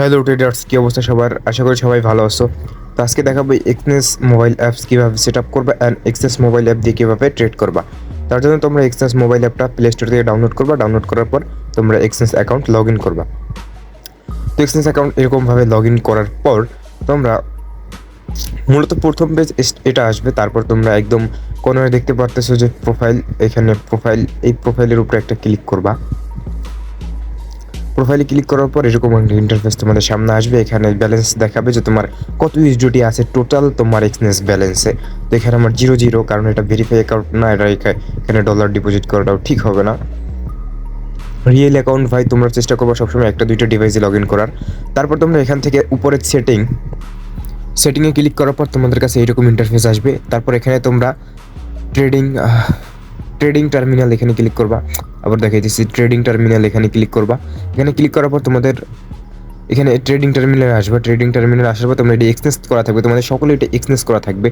Hello traders, কি অবস্থা সবার? আশা করি সবাই ভালো আছো। তো আজকে দেখাবো এক্সনেস মোবাইল অ্যাপস কীভাবে সেট আপ করবা অ্যান্ড এক্সনেস মোবাইল অ্যাপ দিয়ে কীভাবে ট্রেড করবা। তার জন্য তোমরা এক্সনেস মোবাইল অ্যাপটা প্লে স্টোর থেকে ডাউনলোড করবা। ডাউনলোড করার পর তোমরা এক্সনেস অ্যাকাউন্ট লগ ইন করবা। তো এক্সনেস অ্যাকাউন্ট এরকমভাবে লগ ইন করার পর তোমরা মূলত প্রথম পেজ এটা আসবে। তারপর তোমরা একদম কোনায় দেখতে পারতেছো যে প্রোফাইল, এখানে প্রোফাইল, এই প্রোফাইলের উপরে একটা ক্লিক করবা। প্রোফাইলে ক্লিক করার পর এরকম একটা ইন্টারফেস তোমাদের সামনে আসবে। এখানে ব্যালেন্স দেখাবে যে তোমার কত ইউএসডিটি আছে টোটাল তোমার এক্সচেঞ্জ ব্যালেন্সে। তো এখানে আমার 0 কারণ এটা ভেরিফাই অ্যাকাউন্ট না, এটা এখানে ডলার ডিপোজিট করাটাও ঠিক হবে না। রিয়েল অ্যাকাউন্ট ভাই তোমরা চেষ্টা করবো সবসময় একটা দুইটা ডিভাইসে লগ ইন করার। তারপর তোমরা এখান থেকে উপরের সেটিংয়ে ক্লিক করার পর তোমাদের কাছে এইরকম ইন্টারফেস আসবে। তারপর এখানে তোমরা ট্রেডিং ট্রেডিং টার্মিনাল এখানে ক্লিক করবা। আবার দেখাই দিচ্ছি, ট্রেডিং টার্মিনাল এখানে ক্লিক করবা। এখানে ক্লিক করার পর তোমাদের এখানে ট্রেডিং টার্মিনালে আসবে। ট্রেডিং টার্মিনালে আসার পর তোমরা এটি এক্সচেঞ্জ করা থাকবে, তোমাদের সকলে এটা এক্সচেঞ্জ করা থাকবে।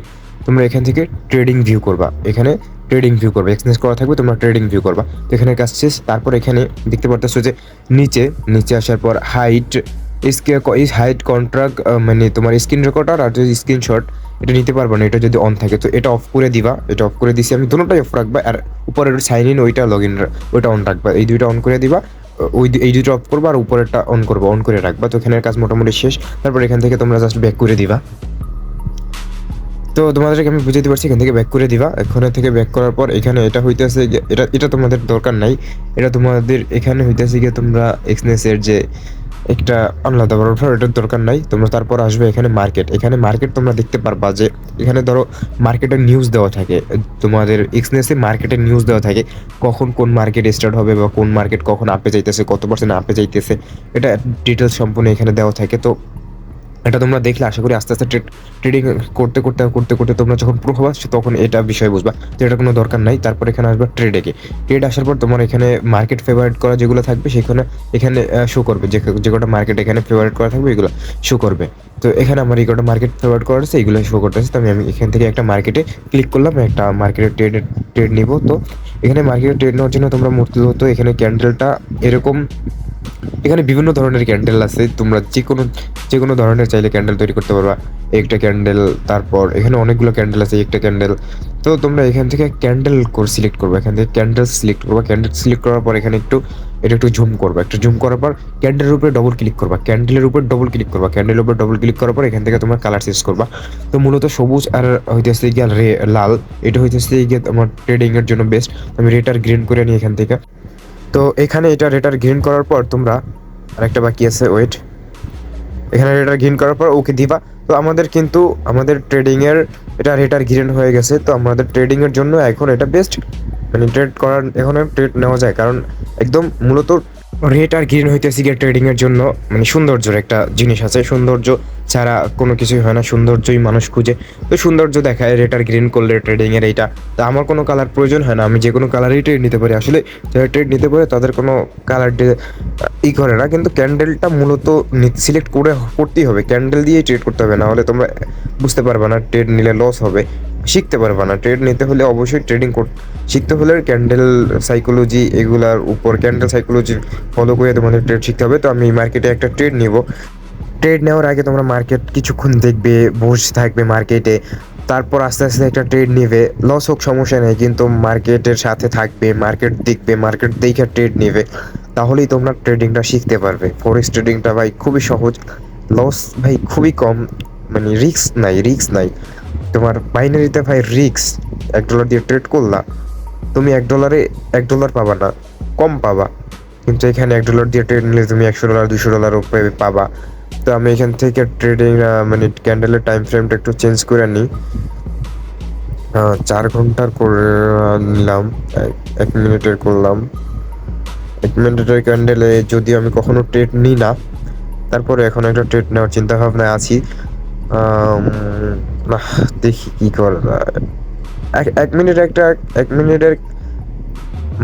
তোমরা এখান থেকে ট্রেডিং ভিউ করবা। এখানে ট্রেডিং ভিউ করবে, এক্সচেঞ্জ করা থাকবে, তোমরা ট্রেডিং ভিউ করবা। তো এখানে কাজ শেষ। তারপর এখানে দেখতে পারতেছো যে নিচে নিচে আসার পর হাইট কন্ট্রাক্ট, মানে তোমার স্ক্রিন রেকর্ডার আর যদি স্ক্রিনশট এটা নিতে পারবে না, এটা যদি অন থাকে। তো এটা অফ করে দিবা। এটা অফ করে দিছি আমি, দুটোটাই অফ রাখবা। আর উপরের সাইন ইন ওইটা লগ ইন ওইটা অন রাখবা। এই দুইটা অন করে দিবা। এই দুটো অফ করবা আর উপরেরটা অন করবা, অন করে রাখবা। তো এখানের কাজ মোটামুটি শেষ। তারপর এখান থেকে তোমরা জাস্ট ব্যাক করে দিবা। তো তোমাদেরকে আমি বুঝাতে পারছি, এখান থেকে ব্যাক করে দিবা। এখানে থেকে ব্যাক করার পর এখানে এটা হইতেছে, এটা এটা তোমাদের দরকার নাই। এটা তোমাদের এখানে হইতেছে গিয়ে তোমরা এক্সনেসের যে একটা আলাদা বড় এটার দরকার নাই। তোমরা তারপর আসবে এখানে মার্কেট। এখানে মার্কেট তোমরা দেখতে পারবা যে এখানে ধরো মার্কেটের নিউজ দেওয়া থাকে। তোমাদের এক্সনেসে মার্কেটের নিউজ দেওয়া থাকে, কখন কোন মার্কেট স্টার্ট হবে বা কোন মার্কেট কখন আপে যাইতেছে, কত পার্সেন্ট আপে যাইতেছে, এটা ডিটেলস সম্পূর্ণ এখানে দেওয়া থাকে। তো এটা তোমরা দেখলে আশা করি আস্তে আস্তে ট্রেডিং করতে করতে করতে করতে তোমরা যখন প্রো হবা তখন এটা বিষয় বুঝবা। তো এটা কোনো দরকার নাই। তারপর এখানে আসবে ট্রেড আসার পর তোমার এখানে মার্কেট ফেভারিট করা যেগুলো থাকবে সেখানে এখানে শো করবে, যে কটা মার্কেট এখানে ফেভারিট করা থাকবে এগুলো শো করবে। তো এখানে আমার এই কটা মার্কেট ফেভারিট করা আছে, এগুলো শো করতেছে। তো আমি এখান থেকে একটা মার্কেটে ক্লিক করলাম, একটা মার্কেটের ট্রেড নিব। তো এখানে মার্কেটের ট্রেড নেওয়ার জন্য তোমরা মূলত এখানে ক্যান্ডেলটা এরকম, এখানে বিভিন্ন ধরনের ক্যান্ডেল আছে। তোমরা যে কোনো ধরনের চাইলে ক্যান্ডেল তৈরি করতে পারবা। একটা ক্যান্ডেল, তারপর এখানে অনেকগুলো ক্যান্ডেল আছে, একটা ক্যান্ডেল। তো তোমরা এখান থেকে ক্যান্ডেল সিলেক্ট করবে। এখান থেকে ক্যান্ডেল সিলেক্ট করবা। ক্যান্ডেল সিলেক্ট করার পর এখানে এটা একটু জুম করবা। একটু জুম করার পর ক্যান্ডেলের উপরে ডবল ক্লিক করবা। ক্যান্ডেলের উপর ডবল ক্লিক করবা। ক্যান্ডেলের উপর ডবল ক্লিক করার পর এখান থেকে তোমার কালার চেঞ্জ করবা। তো মূলত সবুজ আর হইতেছে গিয়ে লাল, এটা হইতেছে গিয়ে তোমার ট্রেডিং এর জন্য বেস্ট। আমি রেড আর গ্রিন করে নিই এখান থেকে। তো এখানে এটা রেড আর গ্রিন করার পর তোমরা আরেকটা বাকি আছে, ওয়েট। এখানে রেড আর গ্রিন করার পর ওকে দিবা। তো আমাদের ট্রেডিংয়ের এটা রেড আর গ্রিন হয়ে গেছে। তো আমাদের ট্রেডিংয়ের জন্য এখন এটা বেস্ট, মানে ট্রেড করার এখন ট্রেড নেওয়া যায়। কারণ একদম মূলত রেড আর গ্রিন হইতেছে গিয়ে ট্রেডিংয়ের জন্য মানে সৌন্দর্যের একটা জিনিস আছে। সৌন্দর্য ছাড়া কোনো কিছুই হয় না, সৌন্দর্যই মানুষ খুঁজে। তো সৌন্দর্য দেখায় রেড আর গ্রিন করলে ট্রেডিংয়ের এইটা। তা আমার কোনো কালার প্রয়োজন হয় না, আমি যে কোনো কালারই ট্রেড নিতে পারি। আসলে যারা ট্রেড নিতে পারে তাদের কোনো কালার করে না, কিন্তু ক্যান্ডেলটা মূলত সিলেক্ট করতেই হবে। ক্যান্ডেল দিয়েই ট্রেড করতে হবে, না হলে তোমরা বুঝতে পারবে না, ট্রেড নিলে লস হবে, শিখতে পারবে না। ট্রেড নিতে হলে অবশ্যই শিখতে হলে ক্যান্ডেল সাইকোলজি, এগুলার উপর ক্যান্ডেল সাইকোলজি ফলো করে তোমাদের ট্রেড শিখতে হবে। তো আমি মার্কেটে একটা ট্রেড নিব। ট্রেড নেওয়ার আগে তোমরা মার্কেট কিছুক্ষণ দেখবে, বসে থাকবে মার্কেটে। তারপর আস্তে আস্তে একটা ট্রেড নেবে, লস হোক সমস্যা নেই, কিন্তু মার্কেটের সাথে থাকবে, মার্কেট দেখবে, মার্কেট দেখে ট্রেড নেবে। তাহলেই তোমরা ট্রেডিংটা শিখতে পারবে। ফরেক্স ট্রেডিংটা ভাই খুবই সহজ, লস ভাই খুবই কম, মানে রিস্ক নাই। তোমার বাইনারিতে ভাই রিস্ক, $1 দিয়ে ট্রেড করলা, তুমি $1 পাবা না, কম পাবা। কিন্তু এখানে $1 দিয়ে ট্রেড নিলে তুমি $100 $200 উপরে পাবা। তো আমি এখান থেকে ট্রেডিং মানে ক্যান্ডেলের টাইম ফ্রেমটা একটু চেঞ্জ করে নিই। 4 ঘন্টার করে নিলাম, 1 মিনিটের করলাম। 1 মিনিটের ক্যান্ডেলে যদি আমি কখনো ট্রেড নিই না, তারপরে এখন একটা ট্রেড নেওয়ার চিন্তা ভাবনায় আছি। না, দেখি কি করা যায়। 1 মিনিটের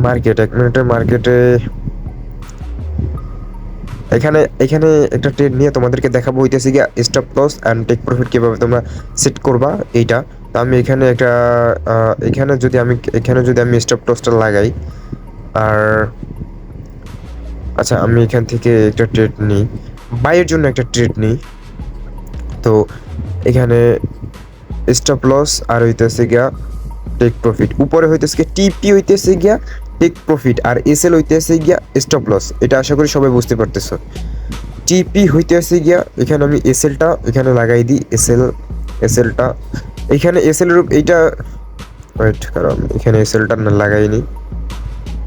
মার্কেট, 1 মিনিটের মার্কেটে এখানে এখানে একটা ট্রেড নিয়ে তোমাদেরকে দেখাবো হইতেছে গিয়া stop loss and take profit কীভাবে তোমরা সেট করবা এইটা। তো আমি এখানে যদি আমি স্টপ লসটা লাগাই, আর আচ্ছা আমি এখান থেকে একটা ট্রেড নিই। বাইয়ের জন্য একটা ট্রেড নিই। তো এখানে স্টপ লস আর হইতেছে গিয়া টেক প্রফিট, উপরে হইতেছে গিয়া টিপি হইতেছে গিয়া টেক প্রফিট, আর এসএল হইতেছে গিয়া স্টপ লস। এটা আশা করি সবাই বুঝতে পারতেছো। টিপি হইতেছে গিয়া এখানে আমি এসএলটা এখানে লাগাই দিই, এসএলটা এখানে এসএল এর এইটা ওয়েট, কারণ এখানে এসএলটা না লাগাইনি।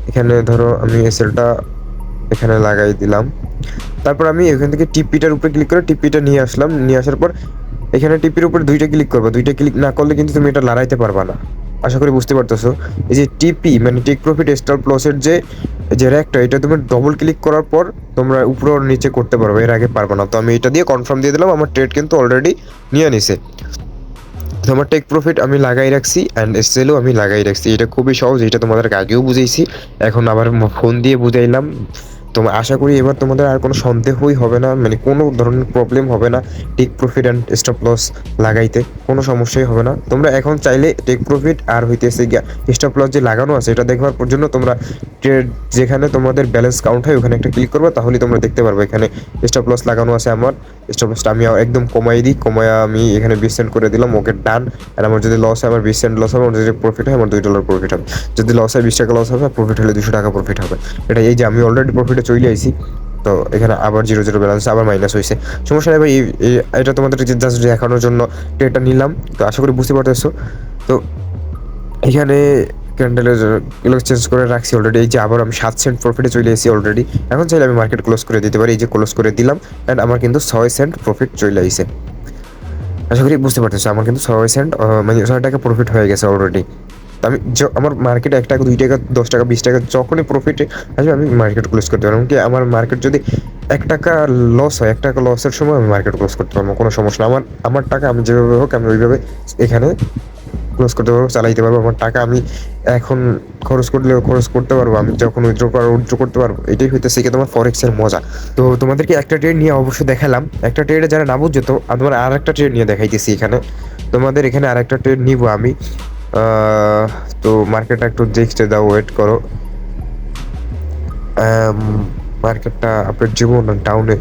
এখানে ধরো আমি এসএলটা এখানে লাগাই দিলাম। তারপর আমি এখান থেকে টিপিটার উপরে ক্লিক করে টিপিটা নিয়ে আসলাম, নিয়ে আসার পর এখানে টিপির উপরে দুইটা ক্লিক করবো। দুইটা ক্লিক না করলে কিন্তু তুমি এটা লড়াইতে পারবা না। আশা করি বুঝতে পারতেছো। এই যে টিপি মানে টেক প্রফিট স্টপ লসের যে যে র্যাকটা, এটা তুমি ডবল ক্লিক করার পর তোমরা উপরে ওর নিচে করতে পারবে, এর আগে পারবে না। তো আমি এটা দিয়ে কনফার্ম দিয়ে দিলাম, আমার ট্রেড কিন্তু অলরেডি নিয়ে নিছে। তো আমার টেক প্রফিট আমি লাগাই রাখছি অ্যান্ড এসএলও আমি লাগাই রাখছি। এটা খুবই সহজ, এটা তোমাদেরকে আগেও বুঝাইছি, এখন আবার ফোন দিয়ে বুঝাইলাম। তো আশা করি এবার তোমাদের আর কোনো সন্দেহই হবে না, মানে কোনো ধরনের প্রবলেম হবে না take profit and stop loss লাগাইতে, কোনো সমস্যাই হবে না। তোমরা এখন চাইলে টেক প্রফিট আর হইতেছে গিয়া স্টপ লস যে লাগানো আছে এটা দেখবার জন্য তোমরা ট্রেড যেখানে তোমাদের ব্যালেন্স কাউন্ট হয় ওখানে একটা ক্লিক করবে, তাহলে তোমরা দেখতে পারবে এখানে স্টপ লস লাগানো আছে। আমার স্টপ লসটা আমি একদম কমাই দিই, কমায়া আমি এখানে 20 সেন্ট করে দিলাম, ওকে ডান। আর আমার যদি লস হয় আমার 20 সেন্ট লস হবে, আমার যদি প্রফিট হয় আমার $2 প্রফিট হবে। যদি লস হয় 20 টাকা লস হবে, প্রফিট হলে 200 টাকা প্রফিট হবে। এটা এই যে আমি অলরেডি প্রফিটে চলে আইছি। তো এখানে আবার 0 ব্যালেন্স আবার মাইনাস হয়েছে, সমস্যা নেই ভাই। এটা তোমাদের জাস্ট দেখানোর জন্য এটা নিলাম। তো আশা করি বুঝতে পারতেছো। তো এখানে ক্যান্ডেলের এগুলো চেঞ্জ করে রাখছি অলরেডি। এই যে আবার আমি 7 সেন্ট প্রফিটে চলে এসেছি অলরেডি। এখন চাইলে আমি মার্কেট ক্লোজ করে দিতে পারি। এই যে ক্লোজ করে দিলাম অ্যান্ড আমার কিন্তু 6 সেন্ট প্রফিট চলে আসছে। আশা করি বুঝতে পারতেছো, আমার কিন্তু 6 সেন্ট মানে 6 টাকা প্রফিট হয়ে গেছে অলরেডি। আমি আমার মার্কেটে 1 টাকা 2 টাকা 10 টাকা 20 টাকা যখনই প্রফিটে আসবে আমি মার্কেট ক্লোজ করতে পারবো। এমনকি আমার মার্কেট যদি 1 টাকা লস হয়, 1 টাকা লসের সময় আমি মার্কেট ক্লোজ করতে পারবো, কোনো সমস্যা না। আমার টাকা আমি যেভাবে হোক আমি ওইভাবে এখানে ক্লোজ করতে পারবো, চালাইতে পারবো। আমার টাকা আমি এখন খরচ করলেও খরচ করতে পারবো, আমি যখন উইথড্র করতে পারবো। এটাই হইতেছে কি তোমার ফরেক্সের মজা। তো তোমাদেরকে একটা ট্রেড নিয়ে অবশ্যই দেখালাম। একটা ট্রেডে যারা না বুঝছো, তো তোমার আর একটা ট্রেড নিয়ে দেখাইতেছি এখানে। তোমাদের এখানে আর একটা ট্রেড নিব আমি। তো মার্কেটটা একটু দেখতে দাও, ওয়েট করো। মার্কেটটা আপডেট জীবন ডাউনে।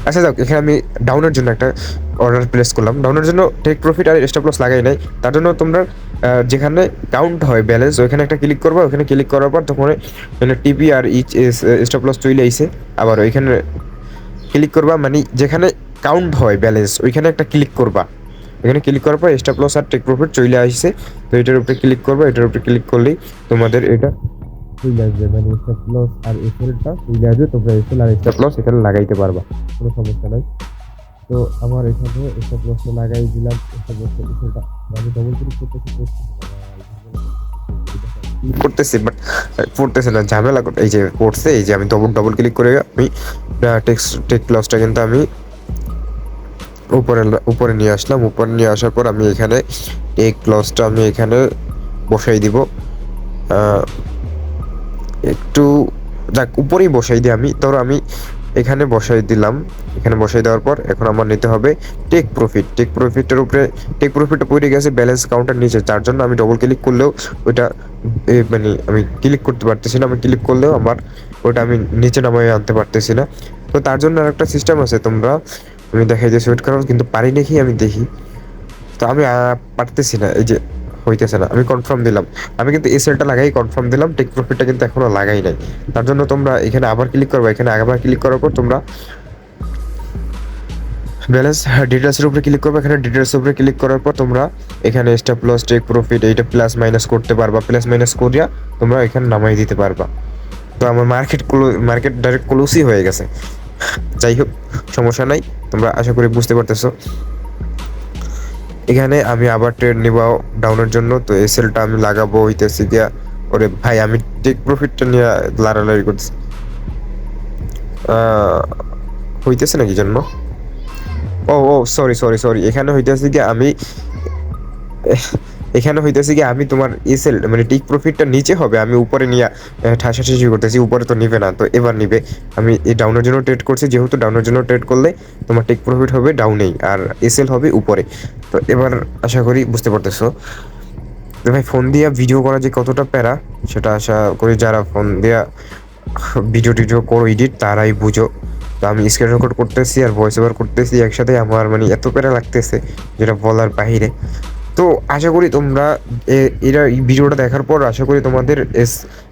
আচ্ছা যাক, এখানে আমি ডাউনের জন্য একটা অর্ডার প্লেস করলাম। ডাউনের জন্য টেক প্রফিট আর স্টপ লস লাগাই নাই। তার জন্য তোমরা যেখানে কাউন্ট হয় ব্যালেন্স ওইখানে একটা ক্লিক করবা। ওইখানে ক্লিক করার পর তখন এখানে টিপি আর স্টপ লস চলে আইছে। আবার ওইখানে ক্লিক করবা, মানে যেখানে কাউন্ট হয় ব্যালেন্স ওইখানে একটা ক্লিক করবা। এখানে ক্লিক করার পর স্টপ লস আর টেক প্রফিট চলে আসছে। তো এটার উপরে ক্লিক করবা, এটার উপরে ক্লিক করলেই তোমাদের এটা চলে আসবে, মানে স্টপ লস আর এসএলটা চলে আসবে। তোমরা এসএল আর স্টপ লস এখানে লাগাইতে পারবা, কোনো সমস্যা নাই। তো আমার এখানে স্টপ লসটা লাগাই দিলাম। স্টপ লসটা এসএলটা আমি ডবল ক্লিক করতেছি বাট পড়তেছে না, ঝামেলা এই যে পড়ছে। এই যে আমি ডবল ক্লিক করে আমি টেক লসটা কিন্তু আমি উপরে উপরে নিয়ে আসলাম। উপরে নিয়ে আসার পর আমি এখানে টেক লসটা আমি এখানে বসাই দিব। একটু যাক উপরেই বসাই দিই আমি। ধরো আমি এখানে বসাই দিলাম। এখানে বসাই দেওয়ার পর এখন আমার নিতে হবে টেক প্রফিট। টেক প্রফিটের উপরে টেক প্রফিটটা পড়ে গেছে ব্যালেন্স কাউন্টার নিচে, যার জন্য আমি ডবল ক্লিক করলেও ওইটা মানে আমি ক্লিক করতে পারতেছি না। আমি ক্লিক করলেও আমার ওইটা আমি নিচে নামাই আনতে পারতেছি না। তো তার জন্য আরেকটা সিস্টেম আছে, তোমরা আমি দেখাই দিয়েছি ওয়েট কারণ কিন্তু পারি নাকি আমি দেখি। তো আমি পারতেছি না, এই যে হইতেছে না। আমি কনফার্ম দিলাম, আমি কিন্তু এসএলটা লাগাই কনফার্ম দিলাম, টেক প্রফিটটা কিন্তু এখনো লাগাই নাই। তার জন্য তোমরা এখানে আবার ক্লিক করবে। এখানে আবার ক্লিক করার পর তোমরা ব্যালেন্স ডিটেলসের উপরে ক্লিক করবে। এখানে ডিটেলসের উপরে ক্লিক করার পর তোমরা এখানে স্টপ লস টেক প্রফিট এইটা প্লাস মাইনাস করতে পারবা। প্লাস মাইনাস করিয়া তোমরা এখানে নামাই দিতে পারবা। তো আমার মার্কেট ডাইরেক্ট ক্লোজই হয়ে গেছে। যাই হোক, সমস্যা নাই, তোমরা আশা করি বুঝতে পারতেছো। এখানে আমি আবার ট্রেড নিব ডাউনের জন্য। তো এসএলটা আমি লাগাবো হইতেছি গিয়া, ওরে ভাই আমি টেক প্রফিটটা নিয়ে লাড়ালাড়ি করছি, হইতেছে নাকি জন্য। ও ও সরি সরি সরি, এখানে হইতেছে কি আমি এখানে হইতেছে কি আমি তোমার এসএল মানে টেক প্রফিটটা নিচে হবে, আমি উপরে নিয়ে ঠাসাঠাসি করতেছি। উপরে তো নিবে না, তো এবার নিবে। আমি এই ডাউনের জন্য ট্রেড করছি, যেহেতু ডাউনের জন্য ট্রেড করলে তোমার টেক প্রফিট হবে ডাউনেই আর এসএল হবে উপরে। তো এবার আশা করি বুঝতে পারতেছো। তো ভাই ফোন দিয়া ভিডিও করা যে কতটা প্যারা সেটা আশা করি যারা ফোন দিয়া ভিডিও টিডিও করো এডিট তারাই বুঝো। তো আমি স্ক্রিন রেকর্ড করতেছি আর ভয়েস ওভার করতেছি একসাথে, আমার মানে এত প্যারা লাগতেছে যেটা বলার বাহিরে। তো আশা করি তোমরা এরা এই ভিডিওটা দেখার পর আশা করি তোমাদের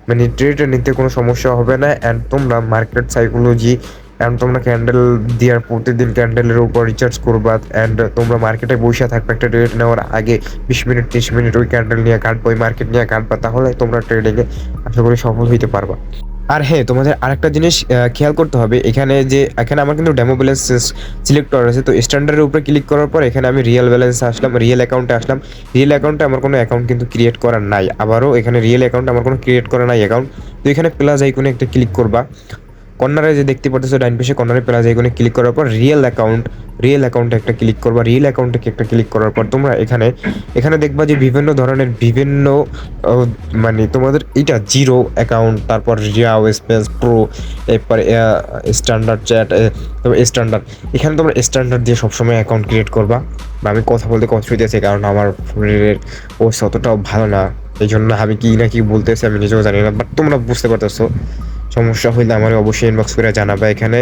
মানে ট্রেড নিতে কোনো সমস্যা হবে না। অ্যান্ড তোমরা মার্কেট সাইকোলজি অ্যান্ড তোমরা ক্যান্ডেল দেওয়ার প্রতিদিন ক্যান্ডেলের উপর রিচার্জ করবা, অ্যান্ড তোমরা মার্কেটে বসে থাকবে একটা ট্রেড নেওয়ার আগে 20 মিনিট 30 মিনিট ওই ক্যান্ডেল নিয়ে কাটবা, ওই মার্কেট নিয়ে কাটবা, তাহলে তোমরা ট্রেডিংয়ে আশা করি সফল হইতে পারবা। আর হ্যাঁ, তোমাদের আরেকটা জিনিস খেয়াল করতে হবে, এখানে আমার কিন্তু ডেমো ব্যালেন্স সিলেক্ট করা আছে। তো স্ট্যান্ডার্ডের উপরে ক্লিক করার পর এখানে আমি রিয়েল ব্যালেন্সে আসলাম, রিয়েল অ্যাকাউন্টে আসলাম। রিয়েল অ্যাকাউন্টে আমার কোনো অ্যাকাউন্ট কিন্তু ক্রিয়েট করা নাই, আবারও এখানে রিয়েল অ্যাকাউন্টে আমার কোনো ক্রিয়েট করা নাই অ্যাকাউন্ট। তো এখানে প্লাস আইকনে একটা ক্লিক করবা, কর্নারে যে দেখতে পাচ্ছ ডাইন পাশে কর্নারে প্লাস আইকনে ক্লিক করার পর রিয়েল অ্যাকাউন্টে একটা ক্লিক করবা। রিয়েল অ্যাকাউন্টে একটা ক্লিক করার পর তোমরা এখানে দেখবা যে বিভিন্ন ধরনের বিভিন্ন মানে তোমাদের এটা জিরো অ্যাকাউন্ট, তারপর রিয়াও স্পেস প্রো, এরপর স্ট্যান্ডার্ড চ্যাট, স্ট্যান্ডার্ড। এখানে তোমরা স্ট্যান্ডার্ড দিয়ে সবসময় অ্যাকাউন্ট ক্রিয়েট করবা। বা আমি কথা বলতে কষ্ট হইতেছে কারণ আমার ফোনের অবস্থা অতটাও ভালো না, এই জন্য আমি কি না কি বলতেছি আমি নিজেও জানি না, বাট তোমরা বুঝতে পারতেছো। সমস্যা হইলে আমার অবশ্যই ইনবক্স করে জানাবা। এখানে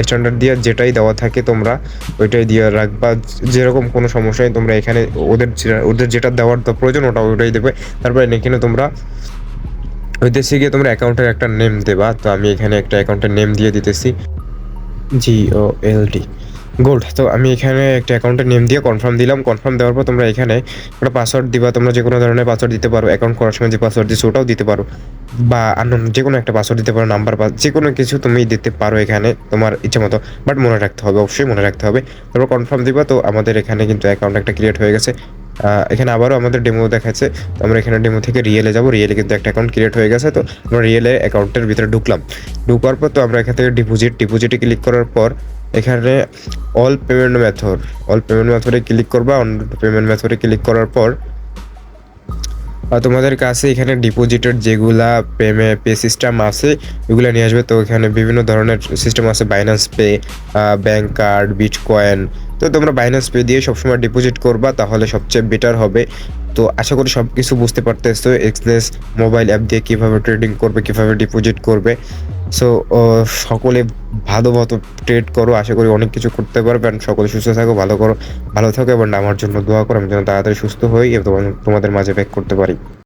স্ট্যান্ডার্ড দিয়ে যেটাই দেওয়া থাকে তোমরা ওইটাই দিয়ে রাখবা, যেরকম কোনো সমস্যা নেই। তোমরা এখানে ওদের যেটা দেওয়ার প্রয়োজন ওইটাই দেবে। তারপরে এখানে তোমরা ওইদেশে গিয়ে তোমরা অ্যাকাউন্টের একটা নেম দেবা। তো আমি এখানে একটা অ্যাকাউন্টের নেম দিয়ে দিতেছি, GOLD গোল্ড। তো আমি এখানে একটা অ্যাকাউন্টের নেম দিয়ে কনফার্ম দিলাম। কনফার্ম দেওয়ার পর তোমরা এখানে একটা পাসওয়ার্ড দিবা। তোমরা যে কোনো ধরনের পাসওয়ার্ড দিতে পারো, অ্যাকাউন্ট করার সময় যে পাসওয়ার্ড দিচ্ছ ওটাও দিতে পারো, বা আননোন যে কোনো একটা পাসওয়ার্ড দিতে পারো, নাম্বার যে কোনো কিছু তুমি দিতে পারো এখানে তোমার ইচ্ছে মতো, বাট মনে রাখতে হবে, অবশ্যই মনে রাখতে হবে। তারপর কনফার্ম দিবা। তো আমাদের এখানে কিন্তু অ্যাকাউন্ট একটা ক্রিয়েট হয়ে গেছে। এখানে আবারও আমাদের ডেমো দেখাচ্ছে। তো আমরা এখানে ডেমো থেকে রিয়েলে যাবো, রিয়েলে কিন্তু একটা অ্যাকাউন্ট ক্রিয়েট হয়ে গেছে। তো আমরা রিয়েলে অ্যাকাউন্টের ভিতরে ঢুকার পর তো আমরা এখান থেকে ডিপোজিটে ক্লিক করার পর এখানে অল পেমেন্ট মেথডে ক্লিক করবা। অন পেমেন্ট মেথডে ক্লিক করার পর তোমাদের কাছে এখানে ডিপোজিটের যেগুলা পে সিস্টেম আছে ওগুলো নিয়ে আসবে। তো এখানে বিভিন্ন ধরনের সিস্টেম আছে, Binance pay, bank card, bitcoin. তো তোমরা বাইন্যান্স পে দিয়ে সবসময় ডিপোজিট করবা, তাহলে সবচেয়ে বেটার হবে। তো আশা করি সব কিছু বুঝতে পারতেছো, এক্সনেস মোবাইল অ্যাপ দিয়ে কীভাবে ট্রেডিং করবে, কীভাবে ডিপোজিট করবে। সো সকলে ভালো মতো ট্রেড করো, আশা করি অনেক কিছু করতে পারবে। সকলে সুস্থ থাকো, ভালো থাকো, এবং আমার জন্য দোয়া করো আমি যেন তাড়াতাড়ি সুস্থ হই এবং তোমাদের মাঝে ব্যাক করতে পারি।